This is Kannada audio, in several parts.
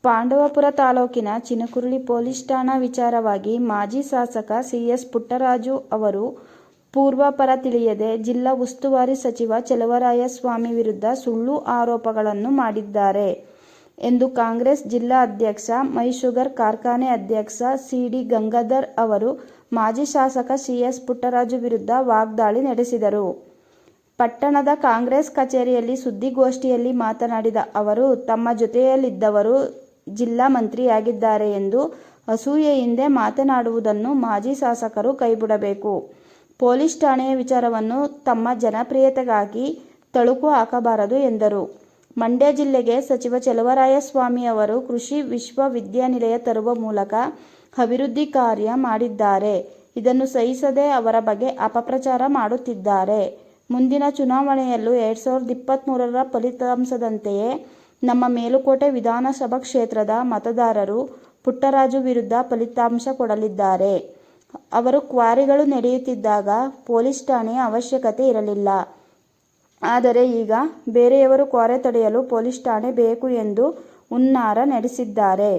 ಪಾಂಡವಪುರ ತಾಲೂಕಿನ ಚಿನಕುರಳಿ ಪೊಲೀಸ್ ಠಾಣಾ ವಿಚಾರವಾಗಿ ಮಾಜಿ ಶಾಸಕ ಸಿ.ಎಸ್. ಪುಟ್ಟರಾಜು ಅವರು ಪೂರ್ವಾಪರ ತಿಳಿಯದೆ ಜಿಲ್ಲಾ ಉಸ್ತುವಾರಿ ಸಚಿವ ಚಲುವರಾಯಸ್ವಾಮಿ ವಿರುದ್ಧ ಸುಳ್ಳು ಆರೋಪಗಳನ್ನು ಮಾಡಿದ್ದಾರೆ ಎಂದು ಕಾಂಗ್ರೆಸ್ ಜಿಲ್ಲಾ ಅಧ್ಯಕ್ಷ, ಮೈ ಶುಗರ್ ಕಾರ್ಖಾನೆ ಅಧ್ಯಕ್ಷ ಸಿ.ಡಿ. ಗಂಗಾಧರ್ ಅವರು ಮಾಜಿ ಶಾಸಕ ಸಿ.ಎಸ್. ಪುಟ್ಟರಾಜು ವಿರುದ್ಧ ವಾಗ್ದಾಳಿ ನಡೆಸಿದರು. ಪಟ್ಟಣದ ಕಾಂಗ್ರೆಸ್ ಕಚೇರಿಯಲ್ಲಿ ಸುದ್ದಿಗೋಷ್ಠಿಯಲ್ಲಿ ಮಾತನಾಡಿದ ಅವರು, ತಮ್ಮ ಜೊತೆಯಲ್ಲಿದ್ದವರು ಜಿಲ್ಲಾ ಮಂತ್ರಿಯಾಗಿದ್ದಾರೆ ಎಂದು ಅಸೂಯೆಯಿಂದ ಮಾತನಾಡುವುದನ್ನು ಮಾಜಿ ಶಾಸಕರು ಕೈಬಿಡಬೇಕು. ಪೊಲೀಸ್ ಠಾಣೆಯ ವಿಚಾರವನ್ನು ತಮ್ಮ ಜನಪ್ರಿಯತೆಗಾಗಿ ತಳುಕು ಹಾಕಬಾರದು ಎಂದರು. ಮಂಡ್ಯ ಜಿಲ್ಲೆಗೆ ಸಚಿವ ಚಲುವರಾಯಸ್ವಾಮಿ ಅವರು ಕೃಷಿ ವಿಶ್ವವಿದ್ಯಾನಿಲಯ ತರುವ ಮೂಲಕ ಅಭಿವೃದ್ಧಿ ಕಾರ್ಯ ಮಾಡಿದ್ದಾರೆ. ಇದನ್ನು ಸಹಿಸದೆ ಅವರ ಬಗ್ಗೆ ಅಪಪ್ರಚಾರ ಮಾಡುತ್ತಿದ್ದಾರೆ. ಮುಂದಿನ ಚುನಾವಣೆಯಲ್ಲೂ 2023ರ ಫಲಿತಾಂಶದಂತೆಯೇ ನಮ್ಮ ಮೇಲುಕೋಟೆ ವಿಧಾನಸಭಾ ಕ್ಷೇತ್ರದ ಮತದಾರರು ಪುಟ್ಟರಾಜು ವಿರುದ್ಧ ಫಲಿತಾಂಶ ಕೊಡಲಿದ್ದಾರೆ. ಅವರು ಕ್ವಾರಿಗಳು ನಡೆಯುತ್ತಿದ್ದಾಗ ಪೊಲೀಸ್ ಠಾಣೆಯ ಅವಶ್ಯಕತೆ ಇರಲಿಲ್ಲ. ಆದರೆ ಈಗ ಬೇರೆಯವರು ಕ್ವಾರೆ ತಡೆಯಲು ಪೊಲೀಸ್ ಠಾಣೆ ಬೇಕು ಎಂದು ಹುನ್ನಾರ ನಡೆಸಿದ್ದಾರೆ.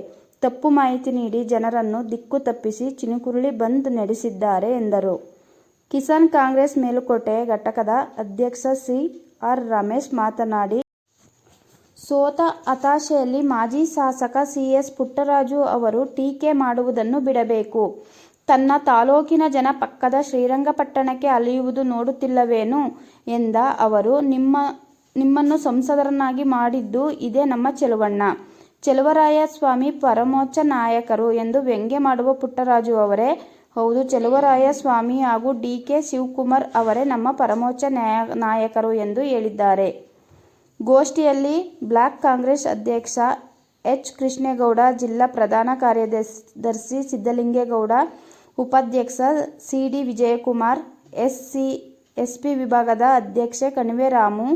ತಪ್ಪು ಮಾಹಿತಿ ನೀಡಿ ಜನರನ್ನು ದಿಕ್ಕು ತಪ್ಪಿಸಿ ಚಿನಕುರಳಿ ಬಂದ್ ನಡೆಸಿದ್ದಾರೆ ಎಂದರು. ಕಿಸಾನ್ ಕಾಂಗ್ರೆಸ್ ಮೇಲುಕೋಟೆ ಘಟಕದ ಅಧ್ಯಕ್ಷ ಸಿ. ಆರ್. ರಮೇಶ್ ಮಾತನಾಡಿ, ಸೋತ ಹತಾಶೆಯಲ್ಲಿ ಮಾಜಿ ಶಾಸಕ ಸಿ.ಎಸ್. ಪುಟ್ಟರಾಜು ಅವರು ಟೀಕೆ ಮಾಡುವುದನ್ನು ಬಿಡಬೇಕು. ತನ್ನ ತಾಲೂಕಿನ ಜನ ಪಕ್ಕದ ಶ್ರೀರಂಗಪಟ್ಟಣಕ್ಕೆ ಅಲೆಯುವುದು ನೋಡುತ್ತಿಲ್ಲವೇನು ಎಂದ ಅವರು, ನಿಮ್ಮನ್ನು ಸಂಸದರನ್ನಾಗಿ ಮಾಡಿದ್ದು ಇದೇ ನಮ್ಮ ಚೆಲುವಣ್ಣ. ಚಲುವರಾಯಸ್ವಾಮಿ ಪರಮೋಚ್ಚ ನಾಯಕರು ಎಂದು ವ್ಯಂಗ್ಯ ಮಾಡುವ ಪುಟ್ಟರಾಜು ಅವರೇ, ಹೌದು, ಚಲುವರಾಯಸ್ವಾಮಿ ಹಾಗೂ ಡಿ. ಕೆ. ಶಿವಕುಮಾರ್ ಅವರೇ ನಮ್ಮ ಪರಮೋಚ್ಚ ನಾಯಕರು ಎಂದು ಹೇಳಿದ್ದಾರೆ. ಗೋಷ್ಠಿಯಲ್ಲಿ ಬ್ಲಾಕ್ ಕಾಂಗ್ರೆಸ್ ಅಧ್ಯಕ್ಷ ಎಚ್. ಕೃಷ್ಣೇಗೌಡ, ಜಿಲ್ಲಾ ಪ್ರಧಾನ ಕಾರ್ಯದರ್ಶಿ ಸಿದ್ದಲಿಂಗೇಗೌಡ, ಉಪಾಧ್ಯಕ್ಷ ಸಿ. ಡಿ. ವಿಜಯಕುಮಾರ್, ಎಸ್ಪಿ ವಿಭಾಗದ ಅಧ್ಯಕ್ಷೆ ಕಣಿವೆ ರಾಮು,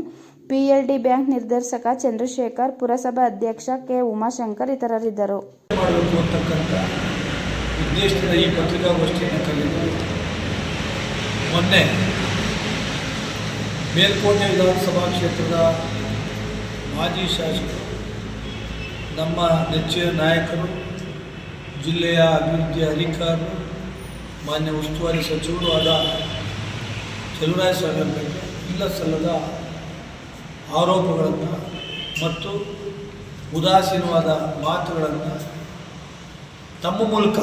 ಪಿಎಲ್ಡಿ ಬ್ಯಾಂಕ್ ನಿರ್ದೇಶಕ ಚಂದ್ರಶೇಖರ್, ಪುರಸಭಾ ಅಧ್ಯಕ್ಷ ಕೆ. ಉಮಾಶಂಕರ್ ಇತರರಿದ್ದರು. ಉದ್ದೇಶದ ಈ ಪತ್ರಿಕಾಗೋಷ್ಠಿಯನ್ನು ಕರೆದಿದ್ದು, ಮೊನ್ನೆ ಮೇಲ್ಕೋಟೆ ವಿಧಾನಸಭಾ ಕ್ಷೇತ್ರದ ಮಾಜಿ ಶಾಸಕರು, ನಮ್ಮ ನೆಚ್ಚಿನ ನಾಯಕರು, ಜಿಲ್ಲೆಯ ಅಭಿವೃದ್ಧಿ ಅಧಿಕಾರಿಗಳು, ಮಾನ್ಯ ಉಸ್ತುವಾರಿ ಸಚಿವರು ಆದ ಚಲುವರಾಯಸ್ವಾಮಿ ಅವರಿಗೆ ಇಲ್ಲ ಸಲ್ಲದ ಆರೋಪಗಳನ್ನು ಮತ್ತು ಉದಾಸೀನವಾದ ಮಾತುಗಳನ್ನು ತಮ್ಮ ಮೂಲಕ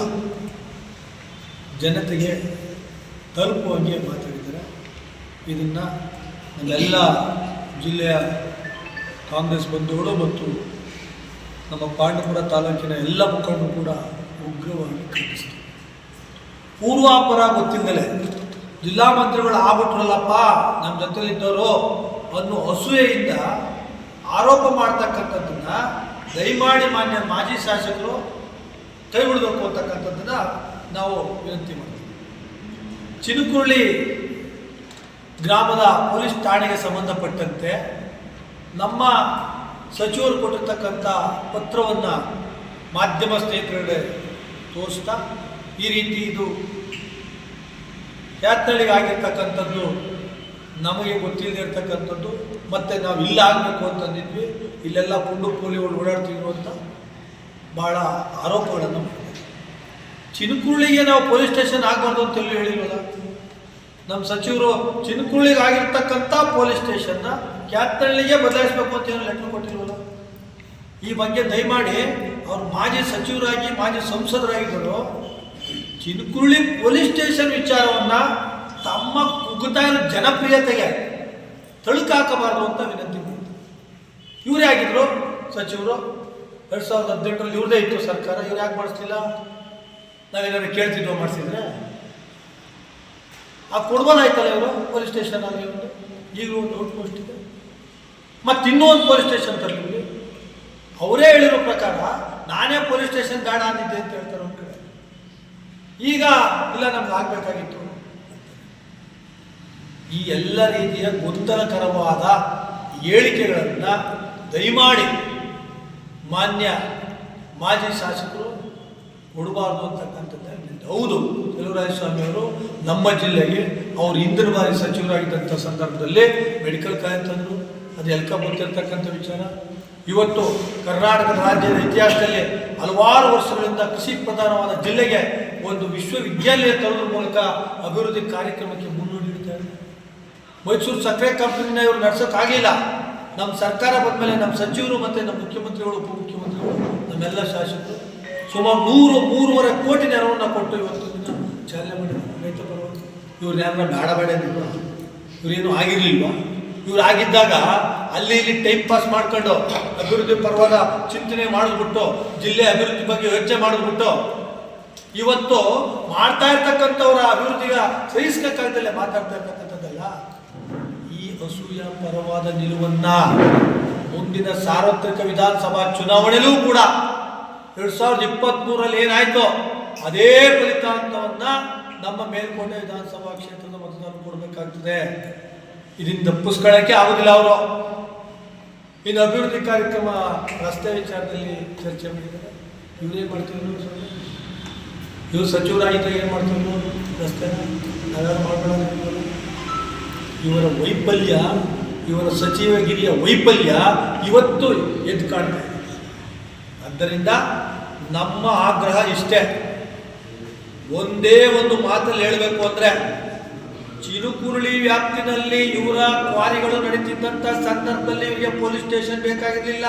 ಜನತೆಗೆ ತಲುಪುವಂಗೆ ಮಾತಾಡಿದ್ದಾರೆ. ಇದನ್ನು ನಮ್ಮೆಲ್ಲ ಜಿಲ್ಲೆಯ ಕಾಂಗ್ರೆಸ್ ಬಂಧುಗಳು ಮತ್ತು ನಮ್ಮ ಪಾಂಡವಪುರ ತಾಲೂಕಿನ ಎಲ್ಲ ಮುಖಂಡರು ಕೂಡ ಉಗ್ರವಾಗಿ ಖಂಡಿಸ್ತಾರೆ. ಪೂರ್ವಾಪರ ಗೊತ್ತಿದ್ದಲೇ ಜಿಲ್ಲಾ ಮಂತ್ರಿಗಳು ಆಗ್ಬಿಟ್ರಲ್ಲಪ್ಪ ನಮ್ಮ ಜೊತೆಲಿದ್ದವರು ಅನ್ನೋ ಅಸೂಯೆಯಿಂದ ಆರೋಪ ಮಾಡ್ತಕ್ಕಂಥದ್ದನ್ನು ದಯಮಾಡಿ ಮಾನ್ಯ ಮಾಜಿ ಶಾಸಕರು ಕೈ ಬಿಡಬೇಕು ಅಂತಕ್ಕಂಥದ್ದನ್ನು ನಾವು ವಿನಂತಿ ಮಾಡ್ತೀವಿ. ಚಿನಕುರಳಿ ಗ್ರಾಮದ ಪೊಲೀಸ್ ಠಾಣೆಗೆ ಸಂಬಂಧಪಟ್ಟಂತೆ ನಮ್ಮ ಸಚಿವರು ಕೊಟ್ಟಿರ್ತಕ್ಕಂಥ ಪತ್ರವನ್ನು ಮಾಧ್ಯಮ ಸ್ನೇಹಿತರಿಗೆ ತೋರಿಸ್ತಾ, ಈ ರೀತಿ ಇದು ಯಾತ್ನಳ್ಳಿಗೆ ಆಗಿರ್ತಕ್ಕಂಥದ್ದು ನಮಗೆ ಗೊತ್ತಿಲ್ಲದೆ ಇರ್ತಕ್ಕಂಥದ್ದು, ಮತ್ತು ನಾವು ಇಲ್ಲ ಆಗಬೇಕು ಅಂತಂದಿದ್ವಿ, ಇಲ್ಲೆಲ್ಲ ಪುಂಡು ಪೋಲಿಗಳು ಓಡಾಡ್ತಿದ್ರು ಅಂತ ಭಾಳ ಆರೋಪಗಳನ್ನು ಮಾಡಿದ್ದಾರೆ. ಚಿನಕುರಳಿಗೆ ನಾವು ಪೊಲೀಸ್ ಸ್ಟೇಷನ್ ಆಗಬಾರ್ದು ಅಂತ ಹೇಳಿಲ್ವಲ್ಲ. ನಮ್ಮ ಸಚಿವರು ಚಿನಕುರಳಿಗೆ ಆಗಿರ್ತಕ್ಕಂಥ ಪೊಲೀಸ್ ಸ್ಟೇಷನ್ನ ಕ್ಯಾತ್ನಳ್ಳಿಗೆ ಬದಲಾಯಿಸಬೇಕು ಅಂತ ಏನು ಲೆಟರ್ ಕೊಟ್ಟಿಲ್ವಲ್ಲ. ಈ ಬಗ್ಗೆ ದಯಮಾಡಿ ಅವರು ಮಾಜಿ ಸಚಿವರಾಗಿ ಮಾಜಿ ಸಂಸದರಾಗಿದ್ದರು, ಚಿನಕುರಳಿ ಪೊಲೀಸ್ ಸ್ಟೇಷನ್ ವಿಚಾರವನ್ನು ತಮ್ಮ ಕುಗ್ಗುತ್ತಾ ಇರೋ ಜನಪ್ರಿಯತೆಗೆ ತಳುಕಾಕಬಾರ್ದು ಅಂತ ವಿನಂತಿ ಮಾಡ್ತಾರೆ. ಇವರೇ ಆಗಿದ್ರು ಸಚಿವರು 2018ರಲ್ಲಿ ಇವ್ರದೇ ಇತ್ತು ಸರ್ಕಾರ, ಇವ್ರು ಯಾಕೆ ಮಾಡಿಸ್ತಿಲ್ಲ? ನಾವೇನಾದ್ರು ಕೇಳ್ತಿದ್ವೋ ಮಾಡಿಸಿದ್ರೆ ಆ ಕೊಡ್ಬೋದಾಯ್ತಲ್ಲ ಇವರು ಪೊಲೀಸ್ ಸ್ಟೇಷನ್ ಆಗಿ ಒಂದು ಈಗಲೂ ಒಂದು ಔಟ್ ಪೋಸ್ಟ್ ಇದೆ, ಮತ್ತು ಇನ್ನೂ ಒಂದು ಪೊಲೀಸ್ ಸ್ಟೇಷನ್ ತರಲಿ. ಅವರೇ ಹೇಳಿರೋ ಪ್ರಕಾರ ನಾನೇ ಪೊಲೀಸ್ ಸ್ಟೇಷನ್ ಬೇಡ ಅಂದಿದ್ದೆ ಅಂತ ಹೇಳ್ತಾರೆ ಒಂದು ಕಡೆ. ಈಗ ಇಲ್ಲ ನಮ್ಗೆ ಆಗಬೇಕಾಗಿತ್ತು. ಈ ಎಲ್ಲ ರೀತಿಯ ಗೊಂದಲಕರವಾದ ಹೇಳಿಕೆಗಳನ್ನು ದಯಮಾಡಿ ಮಾನ್ಯ ಮಾಜಿ ಶಾಸಕರು ಕೊಡಬಾರ್ದು ಅಂತಕ್ಕಂಥದ್ದು. ಹೌದು, ಚಲುವರಾಯಸ್ವಾಮಿ ಅವರು ನಮ್ಮ ಜಿಲ್ಲೆಗೆ ಅವರು ಹಿಂದಿನ ಬಾರಿ ಸಚಿವರಾಗಿದ್ದಂಥ ಸಂದರ್ಭದಲ್ಲಿ ಮೆಡಿಕಲ್ ಕಾಲೇಜ್ ತಂದರು, ಅದು ಎಲ್ಕ ಗೊತ್ತಿರ್ತಕ್ಕಂಥ ವಿಚಾರ. ಇವತ್ತು ಕರ್ನಾಟಕದ ರಾಜ್ಯದ ಇತಿಹಾಸದಲ್ಲಿ ಹಲವಾರು ವರ್ಷಗಳಿಂದ ಕೃಷಿ ಪ್ರಧಾನವಾದ ಜಿಲ್ಲೆಗೆ ಒಂದು ವಿಶ್ವವಿದ್ಯಾಲಯ ತರೋದ್ರ ಮೂಲಕ ಅಭಿವೃದ್ಧಿ ಕಾರ್ಯಕ್ರಮಕ್ಕೆ ಮುನ್ನುಡಿ ನೀಡುತ್ತಾರೆ. ಮೈಸೂರು ಸಕ್ಕರೆ ಕಂಪನಿನ ಇವರು ನಡೆಸೋಕ್ಕಾಗಲಿಲ್ಲ. ನಮ್ಮ ಸರ್ಕಾರ ಬಂದ ಮೇಲೆ ನಮ್ಮ ಸಚಿವರು ಮತ್ತು ನಮ್ಮ ಮುಖ್ಯಮಂತ್ರಿಗಳು, ಉಪಮುಖ್ಯಮಂತ್ರಿಗಳು, ನಮ್ಮೆಲ್ಲ ಶಾಸಕರು ಸುಮಾರು 3.5 ಕೋಟಿ ನೆರವನ್ನು ಕೊಟ್ಟು ಇವತ್ತು ಚಾಲನೆ ಮಾಡಿದ್ರು ರೈತ ಪರವಾಗಿ. ಇವ್ರು ಯಾರನ್ನ ಬೇಡ ಅಂದಿದ್ರು, ಇವರೇನು ಆಗಿರಲಿಲ್ವ? ಇವ್ರು ಆಗಿದ್ದಾಗ ಅಲ್ಲಿ ಇಲ್ಲಿ ಟೈಮ್ ಪಾಸ್ ಮಾಡ್ಕೊಂಡು ಅಭಿವೃದ್ಧಿ ಪರವಾದ ಚಿಂತನೆ ಮಾಡಿದ್ಬಿಟ್ಟು ಜಿಲ್ಲೆ ಅಭಿವೃದ್ಧಿ ಬಗ್ಗೆ ಯೋಚನೆ ಮಾಡಿದ್ಬಿಟ್ಟು ಇವತ್ತು ಮಾಡ್ತಾ ಇರ್ತಕ್ಕಂಥವ್ರ ಅಭಿವೃದ್ಧಿಗೆ ಸಹಿಸ್ಬೇಕಾಗ್ದಲ್ಲೇ ಮಾತಾಡ್ತಾ ಇರ್ತಕ್ಕಂಥದ್ದಲ್ಲ. ಈ ಅಸೂಯ ಪರವಾದ ನಿಲುವನ್ನ ಮುಂದಿನ ಸಾರ್ವತ್ರಿಕ ವಿಧಾನಸಭಾ ಚುನಾವಣೆಯಲ್ಲೂ ಕೂಡ 2023ರಲ್ಲಿ ಏನಾಯ್ತು ಅದೇ ಫಲಿತಾಂಶವನ್ನ ನಮ್ಮ ಮೇಲ್ಕೋಟೆ ವಿಧಾನಸಭಾ ಕ್ಷೇತ್ರದ ಮತದಾರರು ಕೊಡಬೇಕಾಗ್ತದೆ. ಇದನ್ನು ತಪ್ಪಿಸ್ಕೊಳ್ಳೋಕ್ಕೆ ಆಗೋದಿಲ್ಲ ಅವರು. ಇನ್ನು ಅಭಿವೃದ್ಧಿ ಕಾರ್ಯಕ್ರಮ ರಸ್ತೆ ವಿಚಾರದಲ್ಲಿ ಚರ್ಚೆ ಮಾಡಿದ್ದಾರೆ. ಇವ್ರೇನು ಮಾಡ್ತಿದ್ರು? ಇವರು ಸಚಿವರಾಗಿದ್ದಾಗ ಏನು ಮಾಡ್ತಿದ್ರು? ರಸ್ತೆನ ನಾವ್ಯಾರು ಮಾಡಬೇಡ. ಇವರ ವೈಫಲ್ಯ, ಇವರ ಸಚಿವಗಿರಿಯ ವೈಫಲ್ಯ ಇವತ್ತು ಎದ್ದು ಕಾಣ್ತಾ ಇದೆ. ಆದ್ದರಿಂದ ನಮ್ಮ ಆಗ್ರಹ ಇಷ್ಟೇ, ಒಂದೇ ಒಂದು ಮಾತಲ್ಲಿ ಹೇಳಬೇಕು ಅಂದರೆ, ಚಿನುಕುರುಳಿ ವ್ಯಾಪ್ತಿನಲ್ಲಿ ಇವರ ಕ್ವಾರಿಗಳು ನಡೀತಿದ್ದಂಥ ಸಂದರ್ಭದಲ್ಲಿ ಇವರಿಗೆ ಪೊಲೀಸ್ ಸ್ಟೇಷನ್ ಬೇಕಾಗಿರಲಿಲ್ಲ.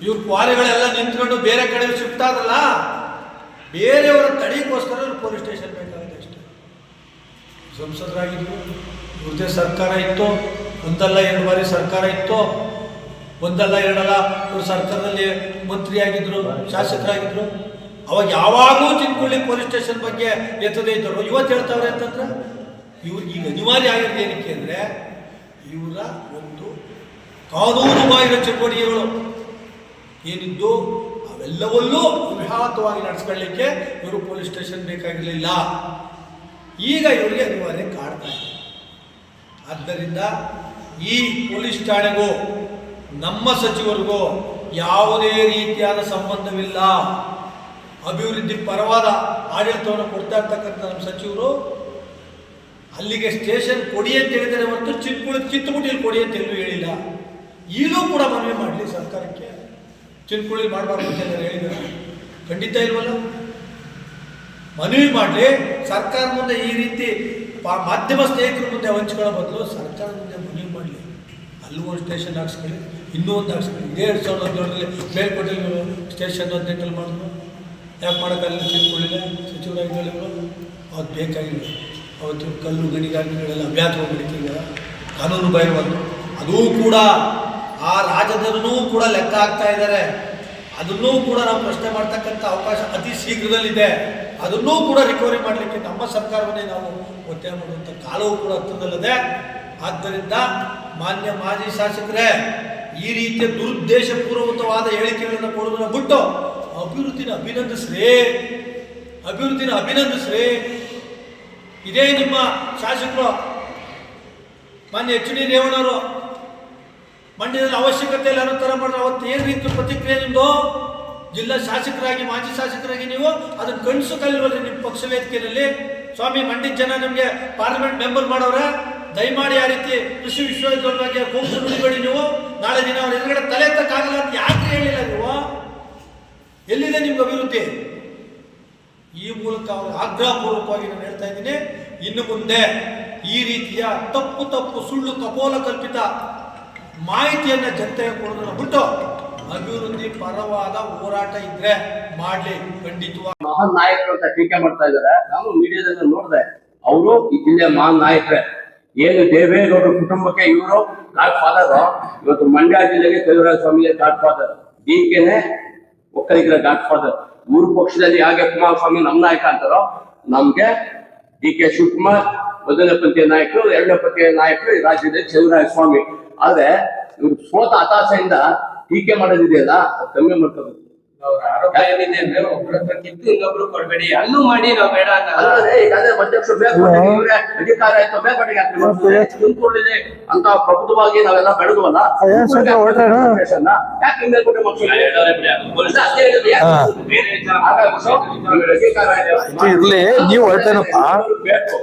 ಇವ್ರ ಕ್ವಾರಿಗಳೆಲ್ಲ ನಿಂತ್ಕೊಂಡು ಬೇರೆ ಕಡೆ ಶಿಫ್ಟ್ ಆದಲ್ಲ, ಬೇರೆಯವರ ತಡೆಗೋಸ್ಕರ ಇವ್ರು ಪೊಲೀಸ್ ಸ್ಟೇಷನ್ ಬೇಕಾಗಿದೆ ಅಷ್ಟೇ. ಸಂಸದರಾಗಿದ್ರು, ಇವ್ರದೇ ಸರ್ಕಾರ ಇತ್ತು, ಒಂದಲ್ಲ 2 ಬಾರಿ ಸರ್ಕಾರ ಇತ್ತು, ಒಂದಲ್ಲ 2 ಇವರು ಸರ್ಕಾರದಲ್ಲಿ ಮಂತ್ರಿಯಾಗಿದ್ರು, ಶಾಸಕರಾಗಿದ್ರು. ಅವಾಗ ಯಾವಾಗಲೂ ಚಿನ್ಕೊಳ್ಳಿ ಪೊಲೀಸ್ ಸ್ಟೇಷನ್ ಬಗ್ಗೆ ಎತ್ತದೇ ಇದ್ದರು. ಇವತ್ತು ಹೇಳ್ತಾವ್ರೆ ಅಂತಂದ್ರೆ ಇವ್ರಿಗೆ ಈಗ ಅನಿವಾರ್ಯ ಆಗಿರೋದು ಏನಕ್ಕೆ ಅಂದರೆ, ಇವರ ಒಂದು ಕಾನೂನು ಬಾಹಿರ ಚಟುವಟಿಕೆಗಳು ಏನಿದ್ದು ಅವೆಲ್ಲವಲ್ಲೂ ವ್ಯಾಹತವಾಗಿ ನಡೆಸ್ಕೊಳ್ಳಿಕ್ಕೆ ಇವರು ಪೊಲೀಸ್ ಸ್ಟೇಷನ್ ಬೇಕಾಗಿರಲಿಲ್ಲ. ಈಗ ಇವರಿಗೆ ಅನಿವಾರ್ಯ ಕಾಡ್ತಾ ಇದೆ. ಆದ್ದರಿಂದ ಈ ಪೊಲೀಸ್ ಠಾಣೆಗೂ ನಮ್ಮ ಸಚಿವರಿಗೂ ಯಾವುದೇ ರೀತಿಯಾದ ಸಂಬಂಧವಿಲ್ಲ. ಅಭಿವೃದ್ಧಿ ಪರವಾದ ಆಡಳಿತವನ್ನು ಕೊಡ್ತಾ ಇರ್ತಕ್ಕಂಥ ನಮ್ಮ ಸಚಿವರು ಅಲ್ಲಿಗೆ ಸ್ಟೇಷನ್ ಕೊಡಿ ಅಂತ ಹೇಳಿದರೆ ಹೊರತು ಚಿತ್ತುಗುಡಿಯಲ್ಲಿ ಕೊಡಿ ಅಂತ ಎಲ್ಲೂ ಹೇಳಿಲ್ಲ. ಈಗಲೂ ಕೂಡ ಮನವಿ ಮಾಡಲಿ ಸರ್ಕಾರಕ್ಕೆ, ಚಿನ್ಕುಳಿ ಮಾಡಬಾರ್ದು ಅಂತ ಎಲ್ಲರೂ ಹೇಳಿದ್ದಾರೆ. ಖಂಡಿತ ಇಲ್ವಲ್ಲ, ಮನವಿ ಮಾಡಲಿ. ಸರ್ಕಾರ ಮುಂದೆ ಈ ರೀತಿ ಮಾಧ್ಯಮ ಸ್ನೇಹಿತರ ಮುಂದೆ ಹಂಚ್ಕೊಳ್ಳೋ ಬದಲು ಸರ್ಕಾರ ಮುಂದೆ ಮನವಿ ಮಾಡಲಿ. ಅಲ್ಲೂ ಒಂದು ಸ್ಟೇಷನ್ ಹಾಕ್ಸ್ಕೊಳ್ಳಿ, ಇನ್ನೂ ಒಂದು ಹಾಕ್ಸ್ಕೊಳ್ಳಿ. ಇದೇ 2017ರಲ್ಲಿ ಮೇಲ್ಕೋಟೆಯಲ್ಲಿ ಸ್ಟೇಷನ್ 18ರಲ್ಲಿ ಮಾಡಿದ್ರು. ಯಾಕೆ ಮಾಡೋಕ್ಕಾಗಲಿಲ್ಲ? ಚಿನ್ಕುಳಿಗೆ ಸಚಿವರಾಗಿಗಳು ಅದು ಬೇಕಾಗಿಲ್ಲ. ಅವತ್ತು ಕಲ್ಲು ಗಣಿಗಾರಿಕೆಗಳೆಲ್ಲ ಅಭ್ಯಾಸವಾಗಿ ನಡೀತಿಲ್ಲ, ಕಾನೂನು ಬಾಹಿರವಾದ. ಅದೂ ಕೂಡ ಆ ರಾಜ್ಯದಲ್ಲೂ ಕೂಡ ಲೆಕ್ಕ ಆಗ್ತಾ ಇದ್ದಾರೆ. ಅದನ್ನೂ ಕೂಡ ನಾವು ಪ್ರಶ್ನೆ ಮಾಡ್ತಕ್ಕಂಥ ಅವಕಾಶ ಅತಿ ಶೀಘ್ರದಲ್ಲಿದೆ. ಅದನ್ನೂ ಕೂಡ ರಿಕವರಿ ಮಾಡಲಿಕ್ಕೆ ನಮ್ಮ ಸರ್ಕಾರವನ್ನೇ ನಾವು ಒತ್ತಾಯ ಮಾಡುವಂಥ ಕಾಲವೂ ಕೂಡ ಹತ್ತಿರದಲ್ಲಿದೆ. ಆದ್ದರಿಂದ ಮಾನ್ಯ ಮಾಜಿ ಶಾಸಕರೇ, ಈ ರೀತಿಯ ದುರುದ್ದೇಶಪೂರ್ವಕವಾದ ಹೇಳಿಕೆಗಳನ್ನು ಕೊಡೋದನ್ನು ಬಿಟ್ಟು ಅಭಿವೃದ್ಧಿನ ಅಭಿನಂದಿಸ್ರಿ. ಇದೇ ನಿಮ್ಮ ಶಾಸಕರು ಮಾನ್ಯ HD ರೇವಣ್ಣವರು ಮಂಡ್ಯದಲ್ಲಿ ಅವಶ್ಯಕತೆ ಇಲ್ಲ ಅನ್ನೋ ಥರ ಮಾಡಿದ್ರೆ ಅವತ್ತು ಏನು ರೀತಿ ಪ್ರತಿಕ್ರಿಯೆ ನಿಮ್ಮದು? ಜಿಲ್ಲಾ ಶಾಸಕರಾಗಿ, ಮಾಜಿ ಶಾಸಕರಾಗಿ ನೀವು ಅದನ್ನು ಗಂಡಸು ಕಲಿಲ್ವಲ್ಲ ನಿಮ್ಮ ಪಕ್ಷ ವೇದಿಕೆಯಲ್ಲಿ? ಸ್ವಾಮಿ, ಮಂಡ್ಯದ ಜನ ನಿಮಗೆ ಪಾರ್ಲಿಮೆಂಟ್ ಮೆಂಬರ್ ಮಾಡೋರೆ, ದಯಮಾಡಿ ಆ ರೀತಿ ಕೃಷಿ ವಿಶ್ವವಿದ್ಯಾಲಯದ ಬಗ್ಗೆ ಹೋಗಿ ನುಡಿಬೇಡಿ. ನೀವು ನಾಳೆ ದಿನ ಅವ್ರ ಎದುರುಗಡೆ ತಲೆ ಎತ್ತಕ್ಕಾಗಲ್ಲ ಅಂತ ಯಾಕೆ ಹೇಳಿಲ್ಲ ನೀವು? ಎಲ್ಲಿದೆ ನಿಮ್ಗೆ ಅಭಿವೃದ್ಧಿ? ಈ ಮೂಲಕ ಅವರು ಆಗ್ರಹಪೂರ್ವಕವಾಗಿ ನಾನು ಹೇಳ್ತಾ ಇದ್ದೀನಿ, ಇನ್ನು ಮುಂದೆ ಈ ರೀತಿಯ ತಪ್ಪು ಸುಳ್ಳು ಕಪೋಲ ಕಲ್ಪಿತ ಮಾಹಿತಿಯನ್ನು ಜನತೆಗೆ ಕೊಡೋದನ್ನು ಬಿಟ್ಟು ಅಭಿವೃದ್ಧಿ ಪರವಾದ ಹೋರಾಟ ಇದ್ರೆ ಮಾಡಲಿ. ಖಂಡಿತವಾಗಿ ಮಹಾನ್ ನಾಯಕರು ಅಂತ ಟೀಕೆ ಮಾಡ್ತಾ ಇದ್ದಾರೆ. ನಾನು ಮೀಡಿಯಾದಲ್ಲಿ ನೋಡಿದೆ, ಅವರು ಈ ಜಿಲ್ಲೆಯ ಮಹಾನ್ ನಾಯಕರೇ. ಏನು ದೇವೇಗೌಡರ ಕುಟುಂಬಕ್ಕೆ ಇವರು ಗಾಡ್ ಫಾದರ್, ಇವತ್ತು ಮಂಡ್ಯ ಜಿಲ್ಲೆಗೆ ಚಲುವರಾಯ ಸ್ವಾಮಿಗೆ ಗಾಡ್ ಫಾದರ್, DKನೇ ಒಕ್ಕಲಿಗರ ಗಾಡ್ ಫಾದರ್. 3 ಪಕ್ಷದಲ್ಲಿ ಹಾಗೆ ಕುಮಾರಸ್ವಾಮಿ ನಮ್ಮ ನಾಯಕ ಅಂತಾರೋ, ನಮ್ಗೆ DK ಶಿವಕುಮಾರ್ ಮೊದಲನೇ ಪಂಥೀಯ ನಾಯಕರು, 2ನೇ ಪಂಥೀಯ ನಾಯಕರು ಈ ರಾಜ್ಯದಲ್ಲಿ ಚಲುವರಾಯ ಸ್ವಾಮಿ. ಆದ್ರೆ ಇವ್ರು ಸೋತ ಹತಾಶೆಯಿಂದ ಟೀಕೆ ಮಾಡೋದಿದೆಯಲ್ಲ, ಕಮ್ಮಿ ಮಾಡ್ಕೋಬೇಕು. ಆರೋಪ ಏನಿದೆ ಅಂದ್ರೆ ಒಬ್ಬರ ಹತ್ರ ಕಿತ್ತು ಇನ್ನೊಬ್ರು ಕೊಡ್ಬೇಡಿ, ಅಲ್ಲೂ ಮಾಡಿ ನಾವು ಬೇಡ ಅಂತ. ಅಲ್ಲದೆ ಈಗಾಗಲೇ ಅಧ್ಯಕ್ಷರು ಇವರೇ ಅಧಿಕಾರ ಆಯ್ತು, ತುಮಕೂರಲ್ಲಿ ಅಂತ ಪ್ರಬುದ್ಧವಾಗಿ ನಾವೆಲ್ಲ ಬೆಳೆದ್ವಲ್ಲ, ಯಾಕೆ ಮೇಲ್ಕೋಟೆ ಮಕ್ಕಳು ಇರ್ಲಿ, ನೀವು ಹೊರಟೇನಪ್ಪ ಬೇಕು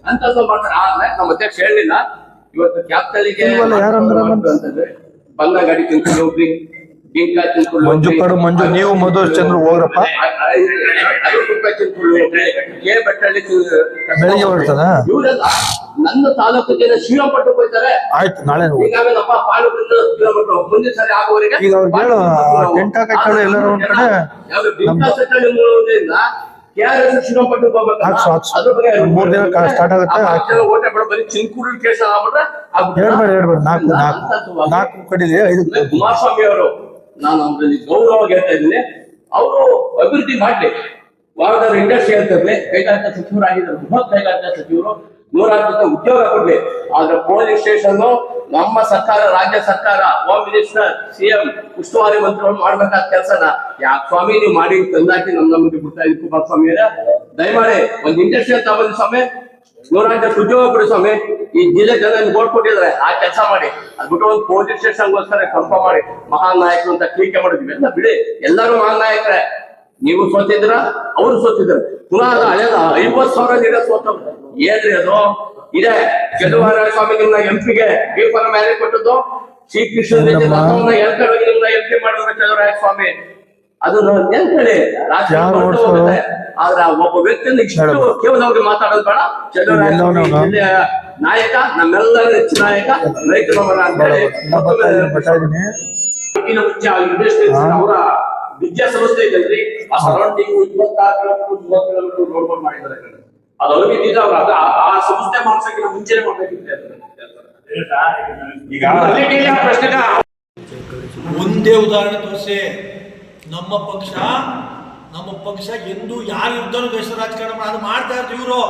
ಅಂತ ಮಾಡ್ತಾರೆ. ಆದ್ರೆ ನಮ್ಮ ಅಧ್ಯಕ್ಷ ಹೇಳಲಿಲ್ಲ. ಇವತ್ತು ಕ್ಯಾಪಿಟಲ್ಗೆ ಅಂತಂದ್ರೆ ಬಂದ ಗಾಡಿ ತಿನ್ಕೊಂಡು ಹೋಗ್ರಿ, ಗಿಂಕ ತಿನ್ಕೊಂಡು ಮಂಜು ಹೋಗ್ರಿ. ಕಡು ಮಂಜು, ನೀವು ಮಧು ಚಂದ್ರು ಹೋಗ್ರಪ್ಪ. 50 ರೂಪಾಯಿ ತಿನ್ಕೊಂಡು ಹೋಗ್ರಿ. ಕೆ ಬೆಟ್ಟಲ್ಲಿ ಬೆಳಿಗ್ಗೆ ಹೊರಡ್ತದ? ಇವರೆಲ್ಲ ನನ್ನ ತಾಲೂಕು ಜನ ಶ್ರೀರಂಪಟ್ಟು ಹೋಗ್ತಾರೆ. ಆಯ್ತು, ನಾಳೆ ಹೋಗು. ಈಗ ಆಮೇಲಪ್ಪ ಪಾಲುಬಿಟ್ಟು ಶ್ರೀರಂಪಟ್ಟು ಮುಂದಿನ ಸಾರಿ ಆಗುವವರೆಗೆ ಈಗ ಅವ್ರಿಗೆ ಹೇಳು, ಟೆಂಟ್ ಹಾಕಿ ಎಲ್ಲರೂ ಒಂದ್ ಕಡೆ ಯಾವ್ದು ಗಿಂಕ ಸೆಟ್ಟಲ್ಲಿ ಮೂಲದಿಂದ KRS ಶ್ರೀರಂಪಟ್ಟು ಹೋಗ್ಬೇಕಲ್ಲ, ಹಾಕ್ಸು. ಅದ್ರ ಬಗ್ಗೆ 3 ದಿನ ಸ್ಟಾರ್ಟ್ ಆಗುತ್ತೆ. ಓಟೆ ಬಿಡ ಬರೀ ಚಿಂಕೂರು ಕೇಸ ಆಗ್ಬಿಟ್ರೆ ಹೇಳ್ಬೇಡ 4 ಕಡಿದೆ 5. ಕುಮಾರಸ್ವಾಮಿ ಅವರು, ನಾನು ಅವರಲ್ಲಿ ಗೌರವವಾಗಿ ಹೇಳ್ತಾ ಇದ್ದೀನಿ, ಅವರು ಅಭಿವೃದ್ಧಿ ಮಾಡ್ಲಿ, ವಾರದಾರ ಇಂಡಸ್ಟ್ರಿ ಅಂತಂದ್ರೆ ಕೈಗಾರಿಕಾ ಸಚಿವರಾಗಿದ್ದಾರೆ, ಬೃಹತ್ ಕೈಗಾರಿಕಾ ಸಚಿವರು, 100 ಉದ್ಯೋಗ ಕೊಡ್ಲಿ. ಆದ್ರೆ ಪೊಲೀಸ್ ಸ್ಟೇಷನ್ ನಮ್ಮ ಸರ್ಕಾರ, ರಾಜ್ಯ ಸರ್ಕಾರ, ಹೋಮ್ ಮಿನಿಸ್ಟರ್, CM, ಉಸ್ತುವಾರಿ ಮಂತ್ರಿಗಳು ಮಾಡ್ಬೇಕಾದ ಕೆಲಸನ ಯಾಕೆ ಸ್ವಾಮಿ ನೀವು ಮಾಡಿ ತಂದಾಕಿ ನಮ್ಗೆ ಬಿಡ್ತಾ ಇದ್ದೀವಿ. ಕುಮಾರಸ್ವಾಮಿ ದಯಮಾಡಿ ಒಂದು ಇಂಡಸ್ಟ್ರಿ ಅಂತ ಬಂದು ಸ್ವಾಮಿ, 100 ಉದ್ಯೋಗ ಕೊಡಿ ಸ್ವಾಮಿ. ಈ ಜಿಲ್ಲೆ ಜನ ಗೋಡ್ ಕೊಟ್ಟಿದ್ರೆ ಆ ಕೆಲಸ ಮಾಡಿ, ಅದ್ಬಿಟ್ಟು ಒಂದು ಪೊಲೀಸ್ ಸ್ಟೇಷನ್ಗೋಸ್ಕರ ಕನ್ಫರ್ಮ್ ಮಾಡಿ ಮಹಾನ್ ನಾಯಕರು ಅಂತ ಟೀಕೆ ಮಾಡಿದ್ವಿ ಎಲ್ಲ ಬಿಡಿ. ಎಲ್ಲರೂ ಮಹಾನ್ ನಾಯಕರೇ, ನೀವು ಸೋತಿದ್ರ, ಅವರು ಸೋತಿದ್ರ. ಪುನಃ ಅದು ಹಳೆದ 50,000 ನೀಡ ಸೋತವ್ರು ಏನ್ರಿ ಅದು ಇದೆ. ಚೆಲುವರಾಯ ಸ್ವಾಮಿ ನಿಮ್ನ ಎಂಪಿಗೆ ಬೀಫರ ಮೇಲೆ ಕೊಟ್ಟದ್ದು, ಶ್ರೀ ಕೃಷ್ಣ ನಿಮ್ನ ಎಂಪಿ ಮಾಡಿದ್ರು ಚೆಲುವರಾಯ ಸ್ವಾಮಿ. ಅದನ್ನ ನೆನ್ಕೊಳ್ಳಿ, ರಾಜಕೀಯ ಆದ್ರೆ ಒಬ್ಬ ವ್ಯಕ್ತಿಯಿಂದ ಇಷ್ಟು ಕೇವಲವಾಗಿ ಮಾತಾಡೋದು ಬೇಡ. ಚೆಲುವರಾಯ ಸ್ವಾಮಿ ಜಿಲ್ಲೆಯ ನಾಯಕ, ನಮ್ಮೆಲ್ಲರ ಹೆಚ್ಚಿನ ನಾಯಕ, ರೈತರ ಮಗ ಅಂತ ಹೇಳಿ ಮುಂಚೆ ಅವರ ವಿದ್ಯಾಸಂಸ್ಥೆ ಇದ್ದಲ್ರಿ, ಆ ಸರೌಂಡಿಂಗ್ 26 ಕಿಲೋಮೀಟರ್ 30 ಕಿಲೋಮೀಟರ್ ರೋಡ್ ಮಾಡಿದ್ದಾರೆ. ಅದು ಅನುಮತಿ ಅವ್ರು ಆ ಸಂಸ್ಥೆ ಮಾಡ್ಸಕ್ಕಿಂತ ಮುಂಚೆನೆ ಮಾಡ್ಬೇಕಿತ್ತು. ಈಗ ಒಂದೇ ಉದಾಹರಣೆ ತೋರಿಸಿ, ನಮ್ಮ ಪಕ್ಷ ಎಂದು ಯಾರ ಯುದ್ಧನೂ ದೇಶದ ರಾಜಕಾರಣ ಅದು ಮಾಡ್ತಾ ಇರೋದು ಇವರು,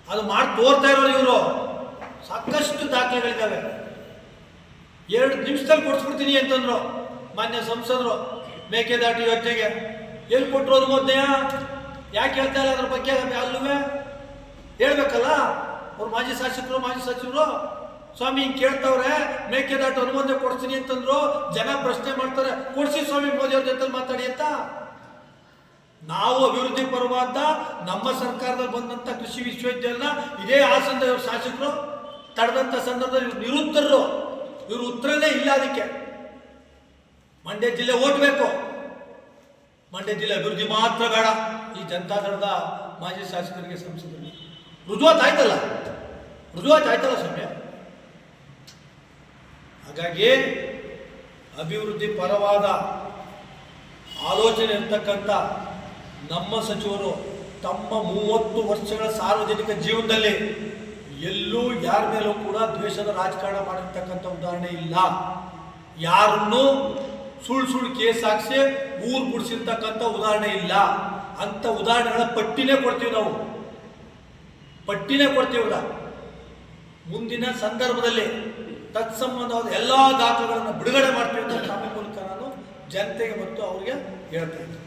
ಅದು ಮಾಡಿ ತೋರ್ತಾ ಇರೋರು ಇವರು. ಸಾಕಷ್ಟು ದಾಖಲೆಗಳಿದ್ದಾವೆ. 2 ನಿಮಿಷದಲ್ಲಿ ಕೊಡ್ಸ್ಬಿಡ್ತೀನಿ ಅಂತಂದ್ರು ಮಾನ್ಯ ಸಂಸದರು ಮೇಕೆದಾಟು ಯೋಜನೆಗೆ. ಎಲ್ಲಿ ಕೊಟ್ಟರು ಅದು ಮೊದಲೇ ಯಾಕೆ ಹೇಳ್ತಾ ಇಲ್ಲ ಅದ್ರ ಬಗ್ಗೆ? ಅಲ್ಲೂ ಹೇಳ್ಬೇಕಲ್ಲ. ಅವ್ರು ಮಾಜಿ ಸಚಿವರು ಸ್ವಾಮಿ ಹಿಂಗೆ ಕೇಳ್ತವ್ರೆ, ಮೇಕೆದಾಟು ಅನುಮೋದನೆ ಕೊಡ್ತೀನಿ ಅಂತಂದ್ರು. ಜನ ಪ್ರಶ್ನೆ ಮಾಡ್ತಾರೆ, ಕೊಡ್ಸಿ ಸ್ವಾಮಿ ಮೋದಿ ಅವ್ರ ಜೊತೆ ಮಾತಾಡಿ ಅಂತ. ನಾವು ಅಭಿವೃದ್ಧಿ ಪರವಾದ ನಮ್ಮ ಸರ್ಕಾರದಲ್ಲಿ ಬಂದಂತ ಕೃಷಿ ವಿಶ್ವವಿದ್ಯಾಲಯ ಇದೇ ಹಾಸನದ ಶಾಸಕರು ತಡೆದಂತ ಸಂದರ್ಭದಲ್ಲಿ ಇವ್ರು ನಿರುತ್ತರರು, ಇವ್ರು ಉತ್ತರನೇ ಇಲ್ಲ. ಅದಕ್ಕೆ ಮಂಡ್ಯ ಜಿಲ್ಲೆ ಓಟ್ ಬೇಕು, ಮಂಡ್ಯ ಜಿಲ್ಲೆ ಅಭಿವೃದ್ಧಿ ಮಾತ್ರ ಬೇಡ. ಈ ಜನತಾದಳದ ಮಾಜಿ ಶಾಸಕರಿಗೆ ಸಂಸದರಿಗೆ ರುಜುವಾತ್ ಆಯ್ತಲ್ಲ ಸ್ವಾಮಿ. ಹಾಗಾಗಿ ಅಭಿವೃದ್ಧಿ ಪರವಾದ ಆಲೋಚನೆ ಇರ್ತಕ್ಕಂಥ ನಮ್ಮ ಸಚಿವರು ತಮ್ಮ 30 ವರ್ಷಗಳ ಸಾರ್ವಜನಿಕ ಜೀವನದಲ್ಲಿ ಎಲ್ಲೂ ಯಾರ ಮೇಲೂ ಕೂಡ ದ್ವೇಷದ ರಾಜಕಾರಣ ಮಾಡಿರ್ತಕ್ಕಂಥ ಉದಾಹರಣೆ ಇಲ್ಲ. ಯಾರನ್ನು ಸುಳ್ಳು ಕೇಸ್ ಹಾಕ್ಸಿ ಊರು ಬಿಡಿಸಿರ್ತಕ್ಕಂಥ ಉದಾಹರಣೆ ಇಲ್ಲ. ಅಂತ ಉದಾಹರಣೆಗಳ ಪಟ್ಟಿನೇ ಕೊಡ್ತೀವಿ ನಾವು, ಮುಂದಿನ ಸಂದರ್ಭದಲ್ಲಿ ತತ್ಸಂಬಂಧವಾದ ಎಲ್ಲ ದಾಖಲೆಗಳನ್ನು ಬಿಡುಗಡೆ ಮಾಡ್ತೀವಿ ಅಂತ ತಮ್ಮ ಮೂಲಕ ನಾನು ಜನತೆಗೆ ಮತ್ತು ಅವರಿಗೆ ಹೇಳ್ತಾ ಇದ್ದೀನಿ.